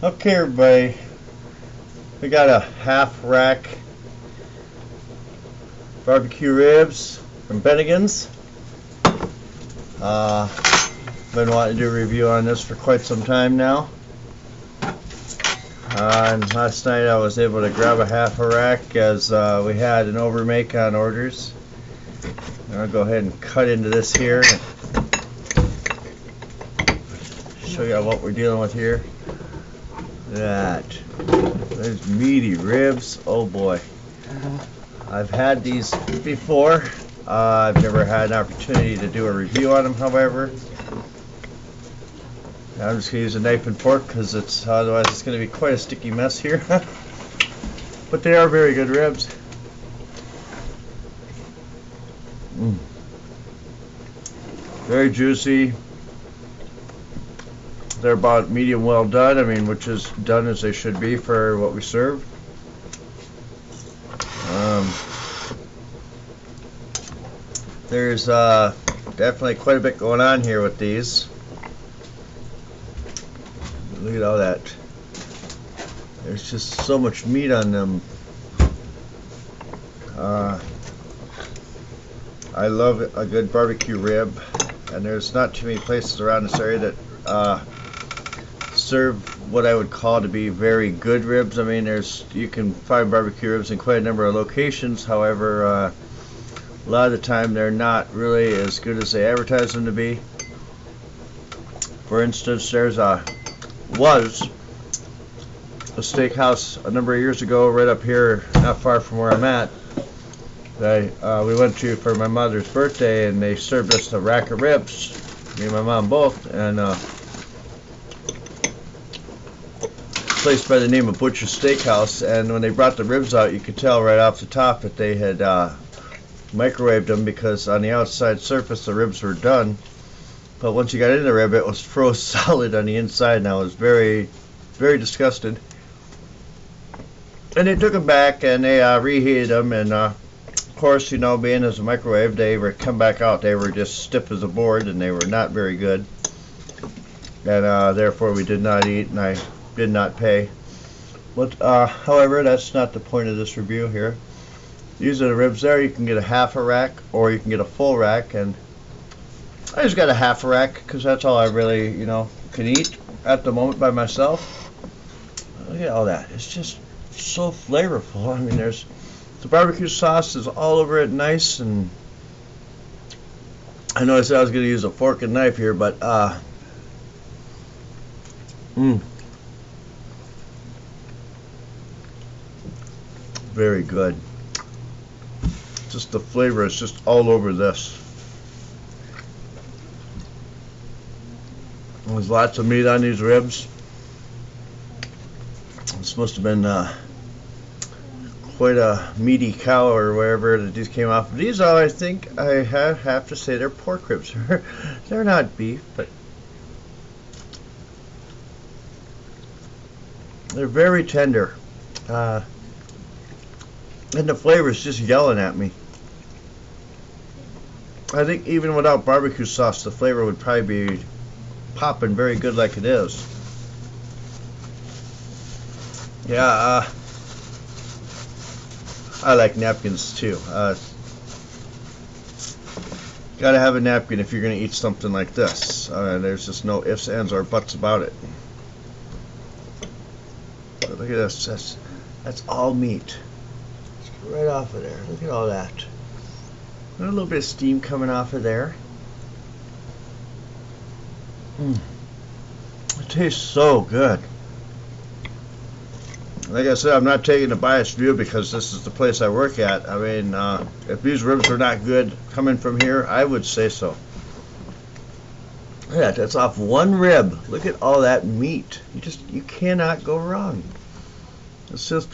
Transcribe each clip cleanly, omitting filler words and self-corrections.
Okay, everybody, we got a half rack barbecue ribs from Bennigans. Been wanting to do a review on this for quite some time now. And last night I was able to grab a half a rack as we had an overmake on orders. And I'll go ahead and cut into this here and show you what we're dealing with here. There's meaty ribs. Oh boy. I've had these before. I've never had an opportunity to do a review on them, however. I'm just going to use a knife and fork because otherwise it's going to be quite a sticky mess here. But they are very good ribs. Very juicy. They're about medium well done. I mean, which is done as they should be for what we serve. There's definitely quite a bit going on here with these. Look at all that. There's just so much meat on them. I love a good barbecue rib, and there's not too many places around this area that serve what I would call to be very good ribs. I mean, you can find barbecue ribs in quite a number of locations. However, a lot of the time they're not really as good as they advertise them to be. For instance, was a steakhouse a number of years ago right up here, not far from where I'm at, that we went to for my mother's birthday, and they served us a rack of ribs, me and my mom both, and place by the name of Butcher's Steakhouse. And when they brought the ribs out, you could tell right off the top that they had microwaved them, because on the outside surface the ribs were done, but once you got into the rib it was froze solid on the inside, and I was very, very disgusted. And they took them back and they reheated them, and of course, you know, being as a microwave, they were come back out, they were just stiff as a board, and they were not very good, and therefore we did not eat, and I did not pay. But however, that's not the point of this review here. These are the ribs there. You can get a half a rack or you can get a full rack, and I just got a half a rack because that's all I really, you know, can eat at the moment by myself. Look at all that. It's just so flavorful. I mean, the barbecue sauce is all over it, nice, and I know I said I was going to use a fork and knife here, but very good. Just the flavor is just all over this. There's lots of meat on these ribs. This must have been quite a meaty cow or wherever that these came off. These are, I think I have to say, they're pork ribs. They're not beef, but they're very tender. And the flavor is just yelling at me. I think even without barbecue sauce, the flavor would probably be popping very good like it is. Yeah, I like napkins too. Gotta have a napkin if you're gonna eat something like this. There's just no ifs, ands, or buts about it. But look at this. That's all meat. Right off of there. Look at all that. A little bit of steam coming off of there. It tastes so good. Like I said, I'm not taking a biased view because this is the place I work at. I mean, if these ribs are not good coming from here, I would say so. Look at that. That's off one rib. Look at all that meat. You cannot go wrong. It's just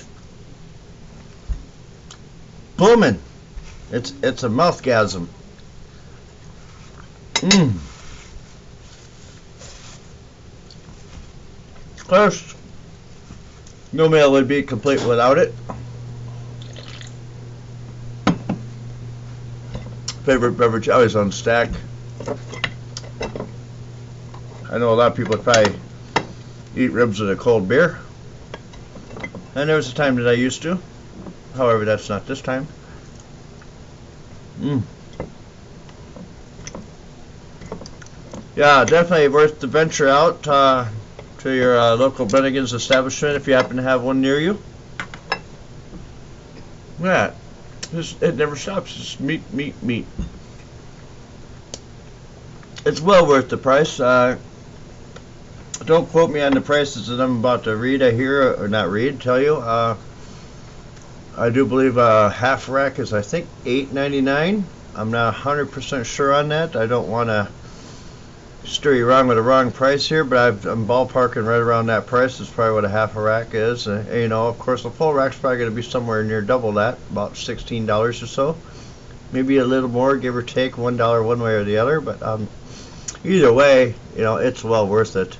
booming. It's a mouthgasm. Of course, no meal would be complete without it. Favorite beverage always on stack. I know a lot of people would probably eat ribs with a cold beer. And there was a time that I used to. However, that's not this time. Yeah, definitely worth the venture out to your local Bennigans establishment if you happen to have one near you. Yeah, it never stops. It's meat, meat, meat. It's well worth the price. Don't quote me on the prices that I'm about to read. I hear, or not read, tell you. I do believe a half rack is, I think, $8.99. I'm not 100% sure on that. I don't want to steer you wrong with the wrong price here, but I'm ballparking right around that price. It's probably what a half a rack is. You know, of course, the full rack's probably going to be somewhere near double that, about $16 or so. Maybe a little more, give or take, $1 one way or the other. But either way, you know, it's well worth it.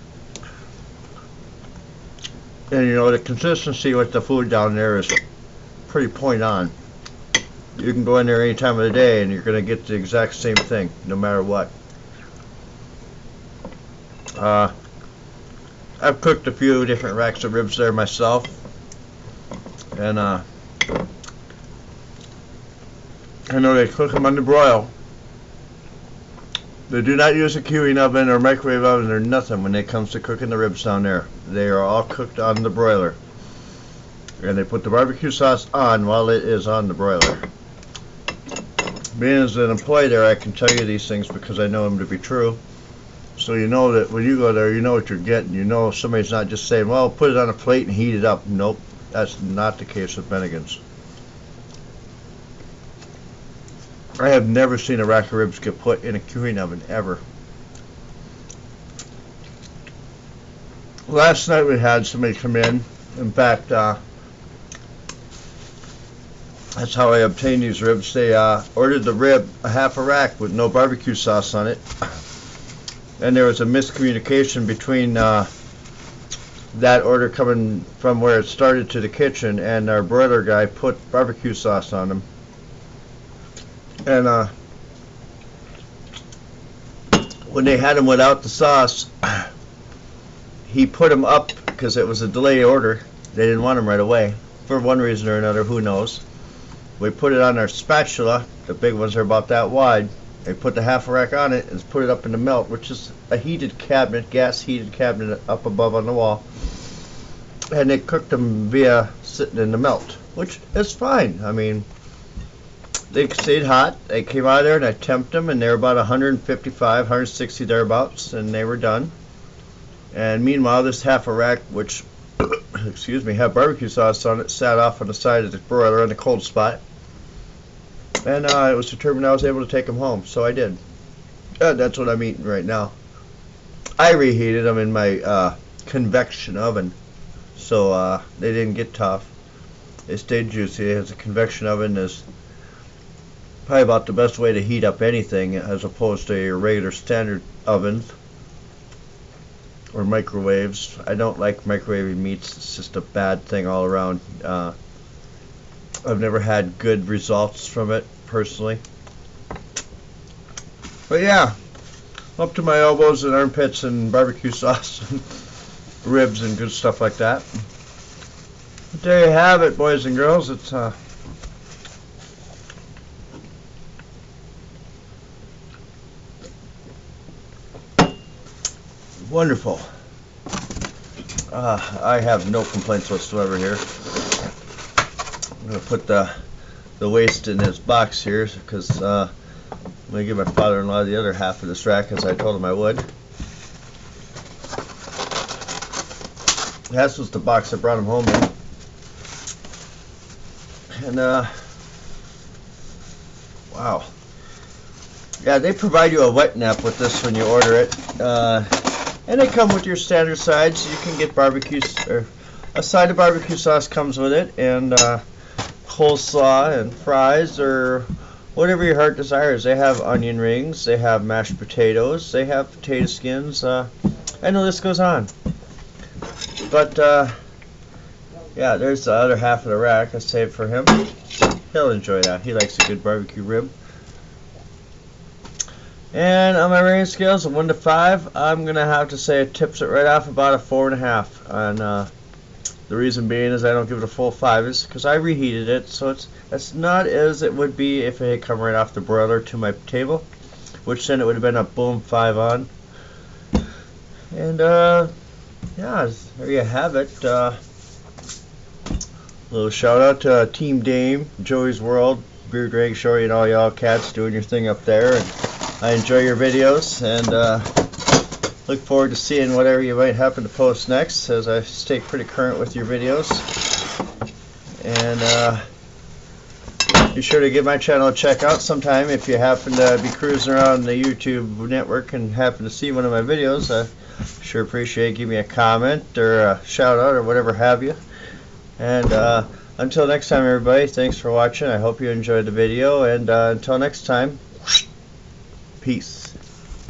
And you know, the consistency with the food down there is pretty point on. You can go in there any time of the day and you're going to get the exact same thing, no matter what. I've cooked a few different racks of ribs there myself, and I know they cook them on the broil. They do not use a queuing oven or microwave oven or nothing when it comes to cooking the ribs down there. They are all cooked on the broiler. And they put the barbecue sauce on while it is on the broiler. Being as an employee there, I can tell you these things because I know them to be true. So you know that when you go there, you know what you're getting. You know somebody's not just saying, well, put it on a plate and heat it up. Nope, that's not the case with Bennigans. I have never seen a rack of ribs get put in a queuing oven, ever. Last night we had somebody come in. In fact, that's how I obtained these ribs. They ordered the rib, a half a rack with no barbecue sauce on it. And there was a miscommunication between that order coming from where it started to the kitchen, and our broiler guy put barbecue sauce on them. And when they had them without the sauce, he put them up because it was a delay order. They didn't want them right away for one reason or another, who knows. We put it on our spatula. The big ones are about that wide. They put the half a rack on it and put it up in the melt, which is a heated cabinet, gas heated cabinet up above on the wall. And they cooked them via sitting in the melt, which is fine. I mean, they stayed hot. They came out of there and I temped them, and they were about 155, 160 thereabouts, and they were done. And meanwhile, this half a rack, which, excuse me, had barbecue sauce on it, sat off on the side of the broiler in a cold spot. And it was determined I was able to take them home, so I did. That's what I'm eating right now. I reheated them in my convection oven, so they didn't get tough. They stayed juicy. As a convection oven is probably about the best way to heat up anything, as opposed to your regular standard ovens or microwaves. I don't like microwaving meats. It's just a bad thing all around. I've never had good results from it, personally. But yeah, up to my elbows and armpits and barbecue sauce and ribs and good stuff like that. But there you have it, boys and girls. It's wonderful. I have no complaints whatsoever here. I'm going to put the waste in this box here because I'm going to give my father-in-law the other half of this rack as I told him I would. This was the box I brought him home in. And wow. Yeah, they provide you a wet nap with this when you order it. And they come with your standard sides. You can get barbecue, or a side of barbecue sauce comes with it, and coleslaw and fries, or whatever your heart desires. They have onion rings, they have mashed potatoes, they have potato skins, and the list goes on. But yeah, there's the other half of the rack I saved for him. He'll enjoy that. He likes a good barbecue rib. And on my rating scales of 1 to 5, I'm gonna have to say it tips it right off about a 4.5. And the reason being is I don't give it a full 5 is because I reheated it, so it's not as it would be if it had come right off the broiler to my table, which then it would have been a boom 5 on. And yeah, there you have it. Little shout out to Team Daym, Joey's World, Beer Drag Shorty, and all y'all cats doing your thing up there. And I enjoy your videos, and look forward to seeing whatever you might happen to post next, as I stay pretty current with your videos. And be sure to give my channel a check out sometime if you happen to be cruising around the YouTube network and happen to see one of my videos. I sure appreciate it. Give me a comment or a shout out or whatever have you. And until next time, everybody, thanks for watching. I hope you enjoyed the video, and until next time, peace.